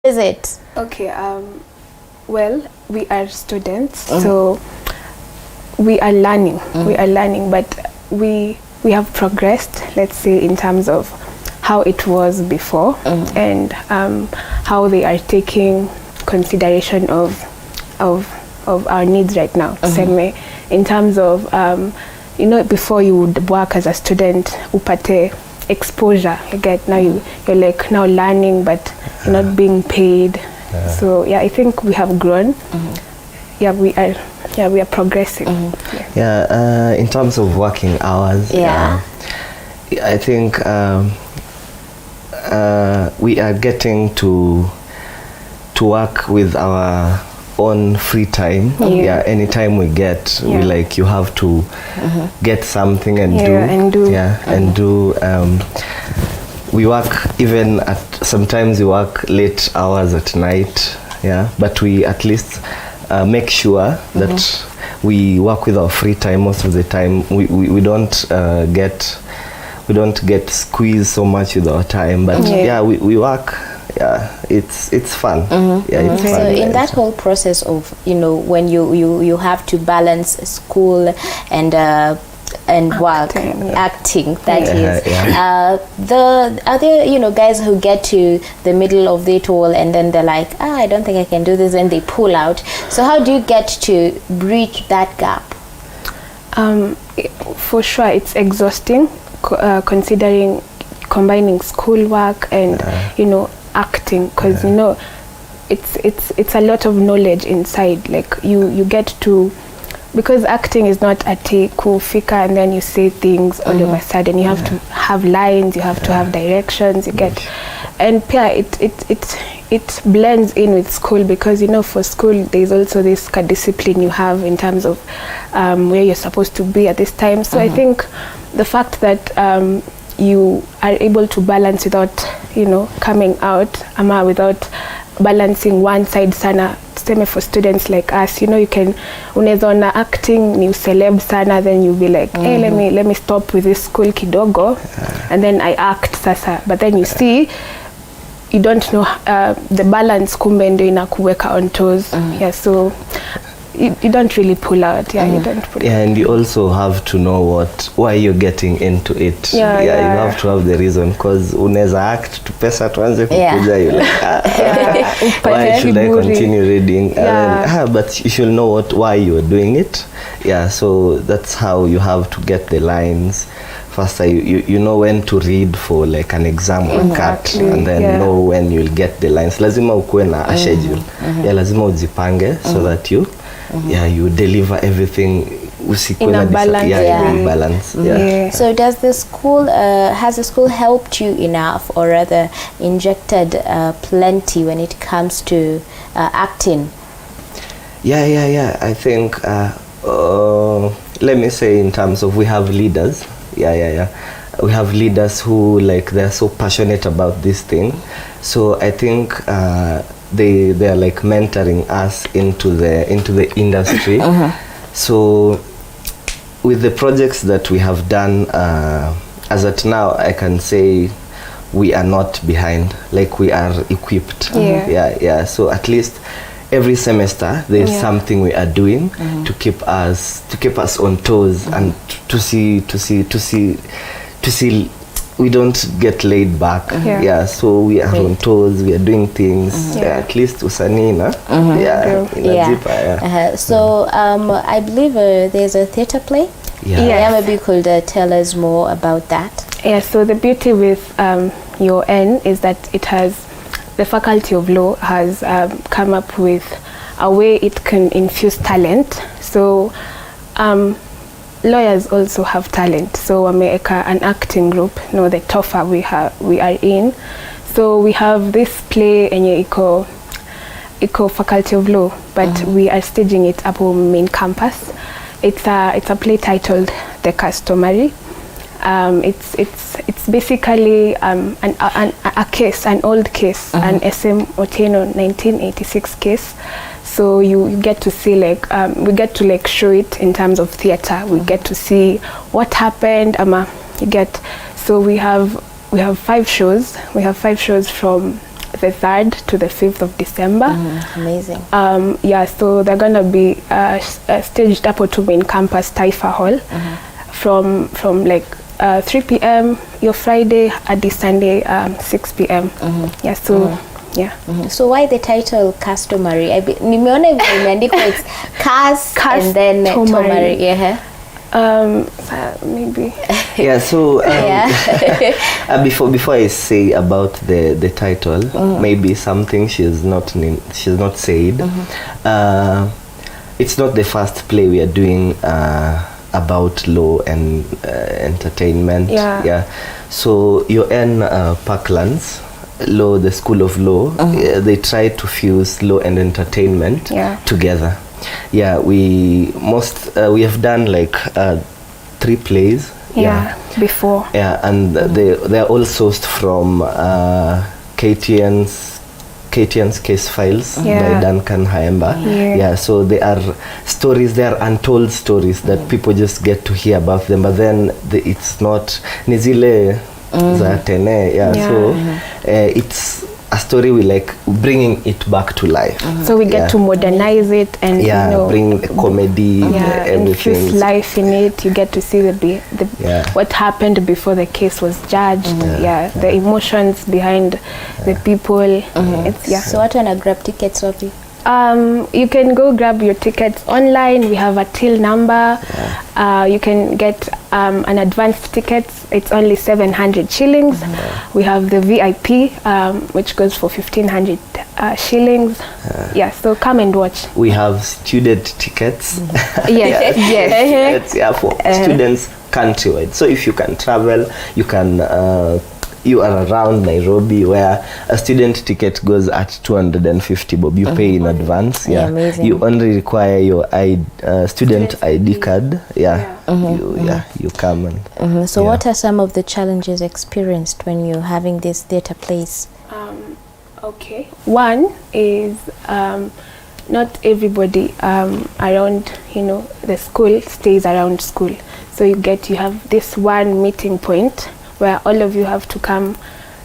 Is it? Okay, well, we are students, so we are learning. We are learning, but we have progressed, let's say, in terms of how it was before, and how they are taking consideration of our needs right now. Same way, in terms of you know, before you would work as a student, upate exposure. You get now you're like now learning, but you're not being paid. So yeah, I think we have grown. Yeah, we are progressing. In terms of working hours, I think we are getting to work with our own free time. Anytime we get, we like, you have to get something and do. We work even at, sometimes we work late hours at night, but we at least make sure that we work with our free time. Most of the time we don't get squeezed so much with our time, but we work. It's fun. It's fun. So in that whole process of, you know, when you have to balance school and work, acting, that is. Are there, you know, guys who get to the middle of it all and then they're like, I don't think I can do this, and they pull out. So how do you get to bridge that gap? For sure, it's exhausting, considering combining schoolwork and you know, acting, because you know, it's a lot of knowledge inside. Like you get to, because acting is not a kufika and then you say things all of a sudden. You have to have lines, you have to have directions, you get, and it blends in with school, because you know, for school there's also this discipline you have in terms of where you're supposed to be at this time. So I think the fact that you are able to balance without, you know, coming out, without balancing one side sana. Same for students like us, you know, you can, unaweza ona acting ni celeb sana, then you'll be like, hey, let me stop with this school kidogo, and then I act sasa. But then you see, you don't know the balance, kumbe ndio inakuweka on toes. So you don't really pull out. You don't pull out. And you also have to know why you're getting into it. You have to have the reason, because unaweza act to pesa tuanze kukuja, you like, why should I continue reading? But you should know why you're doing it. So that's how you have to get the lines. First, you know when to read for like an exam or cut, and then know when you'll get the lines. Lazima ukuwe na a schedule. Lazima ujipange so that you deliver everything in a balance. So does the school has the school helped you enough, or rather injected plenty when it comes to acting? I think let me say, in terms of, we have leaders. We have leaders who, like, they're so passionate about this thing. So I think they are like mentoring us into the industry. So with the projects that we have done, as at now, I can say we are not behind. Like, we are equipped. So at least every semester there's something we are doing to keep us on toes, and to see we don't get laid back. So we are on toes, we are doing things. At least usanina. So I believe there's a theater play. Maybe you could tell us more about that. So the beauty with your N is that it has, the Faculty of Law has come up with a way it can infuse talent. So lawyers also have talent. So America, an acting group, the TOFA we are in. So we have this play enye iko Faculty of Law, but we are staging it up on main campus. It's a play titled The Customary. It's basically a case, an old case, an SM Otieno 1986 case. So you get to see, like, we get to like show it in terms of theater. We get to see what happened. So we have 5 shows. We have 5 shows from the 3rd to the 5th of December. Amazing. So they're gonna be staged up to main campus Taifa Hall from like 3 p.m. your Friday at the Sunday 6 p.m. So why the title Customary? Nimeona imeandikwa it's and then Tomary. Maybe. So before I say about the title, maybe something she's not said. It's not the first play we are doing about law and entertainment. So UN Parklands Law, the School of Law, they try to fuse law and entertainment together. We have done like 3 plays before, and they are all sourced from KTN's case files by Duncan Haemba. So they are stories, they are untold stories that people just get to hear about them, but then it's not nizile za tene. So it's a story we like bringing it back to life. So we get to modernize it and bring comedy, everything. Infuse life in it. You get to see what happened before the case was judged. The emotions behind the people. So what wanna grab tickets, Sophie? You can go grab your tickets online. We have a till number. You can get an advanced ticket. It's only 700 shillings. We have the VIP, which goes for 1,500 shillings. So come and watch. We have student tickets. Yes. For students countrywide. So if you can travel, you can you are around Nairobi, where a student ticket goes at 250 bob. You pay in advance. You only require your student ID card. You come and So what are some of the challenges experienced when you're having this theatre plays? One is not everybody around the school stays around school. So you have this one meeting point where all of you have to come,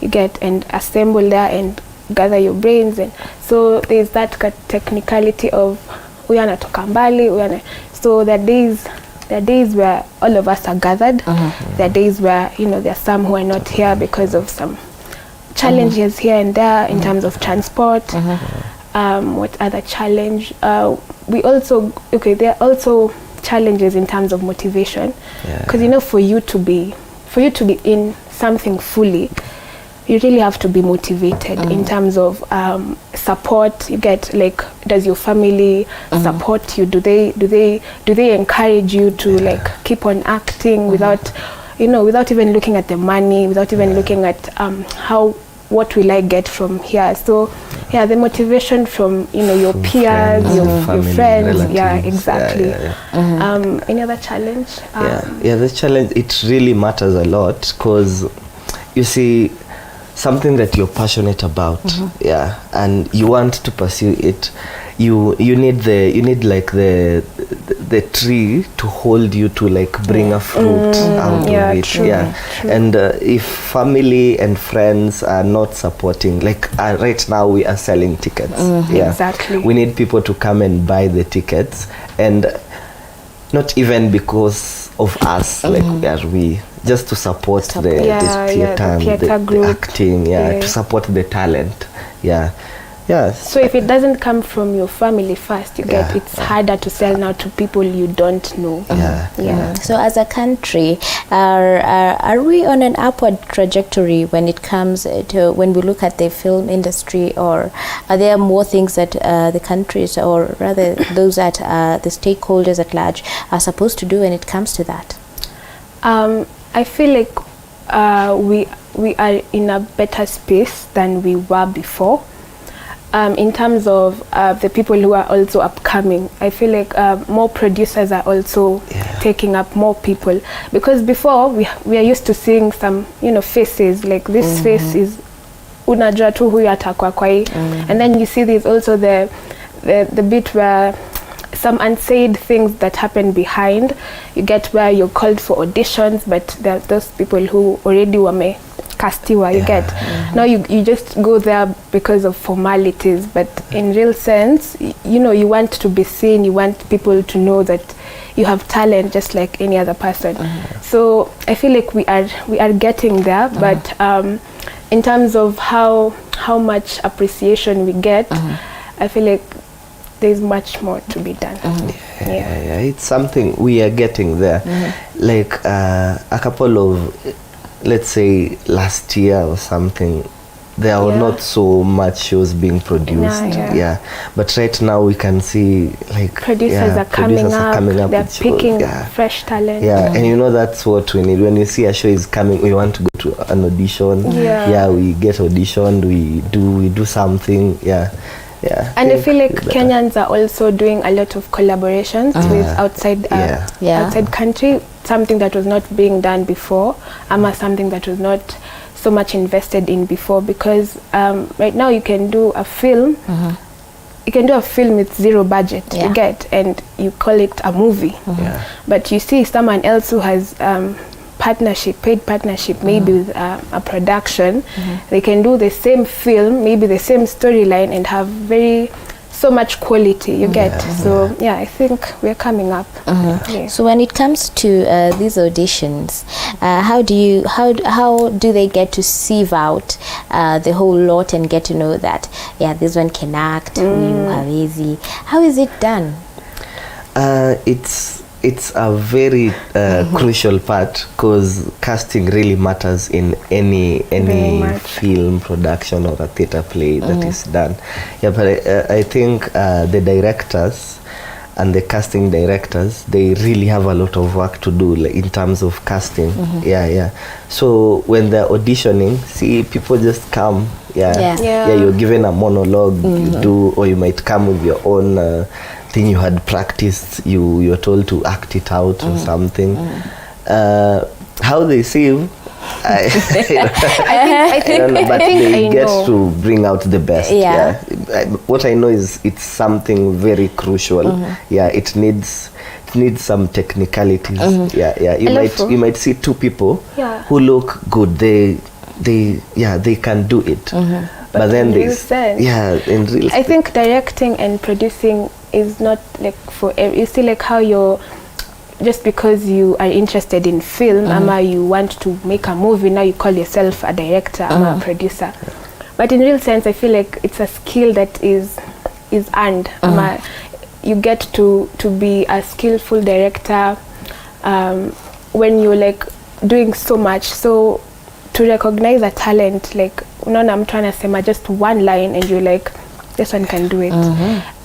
and assemble there and gather your brains, and so there's that technicality of we are not mbali. So there are days where all of us are gathered. There are days where there are some who are not here because of some challenges here and there in terms of transport. What other challenge? There are also challenges in terms of motivation, because for you to be in something fully, you really have to be motivated in terms of support. You get does your family support you? Do they encourage you to keep on acting without even looking at the money, without even looking at what will I get from here? So the motivation from your peers, your friends, relatives. Exactly. Any other challenge? The challenge, it really matters a lot, because you see something that you're passionate about, and you want to pursue it. You need the tree to hold you to bring a fruit out of it. True. And if family and friends are not supporting, right now we are selling tickets. Exactly. We need people to come and buy the tickets, and not even because of us, we just to support the theater group, the acting, to support the talent. So if it doesn't come from your family first, it's harder to sell now to people you don't know. So as a country, are we on an upward trajectory when it comes to when we look at the film industry, or are there more things that the countries, or rather those at the stakeholders at large, are supposed to do when it comes to that? I feel like we are in a better space than we were before. In terms of the people who are also upcoming, I feel like more producers are also taking up more people, because before we are used to seeing some faces, like this face is unajua tu huyu atakuwa kwa hii, and then you see there's also the bit where some unsaid things that happen behind. You get where you're called for auditions, but there are those people who already castiwa, you get. Now you just go there because of formalities, but in real sense, you know, you want to be seen, you want people to know that you have talent just like any other person. So I feel like we are getting there, but in terms of how much appreciation we get, I feel like there's much more to be done. Yeah, it's something we are getting there. Like a couple of, let's say last year or something, there were not so much shows being produced. But right now we can see like producers are coming up, they're picking fresh talent. And you know, that's what we need. When you see a show is coming, we want to go to an audition. We get auditioned, we do something. And I feel like Kenyans are also doing a lot of collaborations with outside country, something that was not being done before, something that was not so much invested in before, because right now you can do a film, you can do a film with zero budget, you get, and you call it a movie. But you see someone else who has paid partnership, maybe with a production, they can do the same film, maybe the same storyline, and have so much quality, you get. So I think we're coming up. So when it comes to these auditions, how do they get to sieve out the whole lot and get to know that this one can act, hawezi? How is it done? It's a very crucial part, because casting really matters in any film production or a theater play that is done. But I think the directors and the casting directors, they really have a lot of work to do, like, in terms of casting. So when they're auditioning, see, people just come. You're given a monologue, you do, or you might come with your own thing you had practiced, you're told to act it out or something. How they save, I don't know, but they get to bring out the best. What I know is it's something very crucial. It needs some technicalities. You might see two people who look good, they can do it. But then in real I think directing and producing is not like for you see, like how you're, just because you are interested in film, you want to make a movie, now you call yourself a director, a producer. But in real sense, I feel like it's a skill that is earned. You get to be a skillful director when you're like doing so much. So to recognize a talent, like, I'm trying to say just one line and you're like, this one can do it.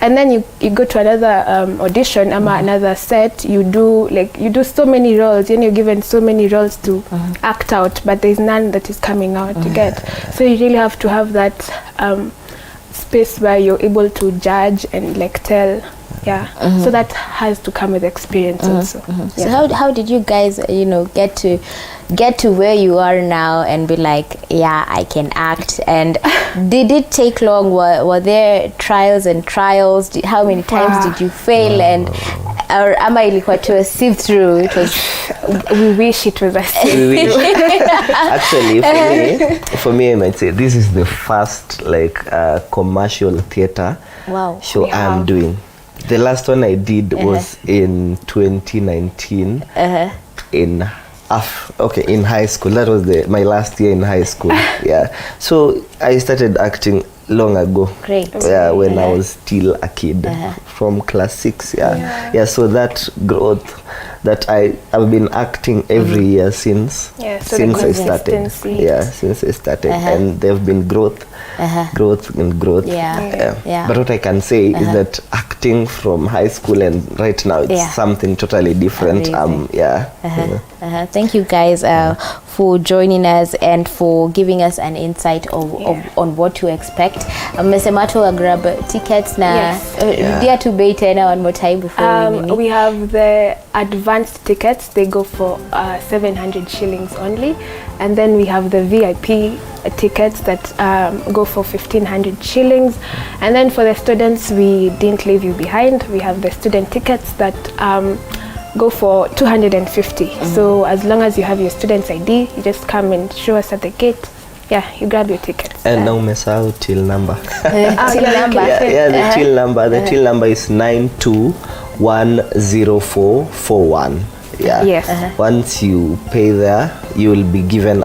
And then you go to another audition, another set, you do so many roles, and you're given so many roles to act out, but there's none that is coming out, you get. So you really have to have that space where you're able to judge and like tell. So that has to come with experience also. So how did you guys get to where you are now and be like, I can act? And did it take long? Were there trials and trials? How many times did you fail? And or am I ilikuwa to a sieve through? It was. We wish it was a sieve through. Actually, for me, I might say this is the first commercial theater show I'm doing. The last one I did was in 2019 in high school. That was my last year in high school. So I started acting long ago. Great. When I was still a kid, from class 6. So that growth, that I've been acting every year since I started. Since I started, and there've been growth. Growth. But what I can say is that acting from high school and right now, it's something totally different. Thank you guys for joining us and for giving us an insight on what to expect. Mmesema tu grab tickets na dia to bei tena one more time before we have the advanced tickets. They go for 700 shillings only, and then we have the VIP tickets that go for 1,500 shillings, and then for the students, we didn't leave you behind. We have the student tickets that go for 250. So as long as you have your student's ID, you just come and show us at the gate. Yeah, you grab your tickets. And now umesahau till number. Till number. The till number. The till number is 921041. Yeah. Yes. Once you pay there, you will be given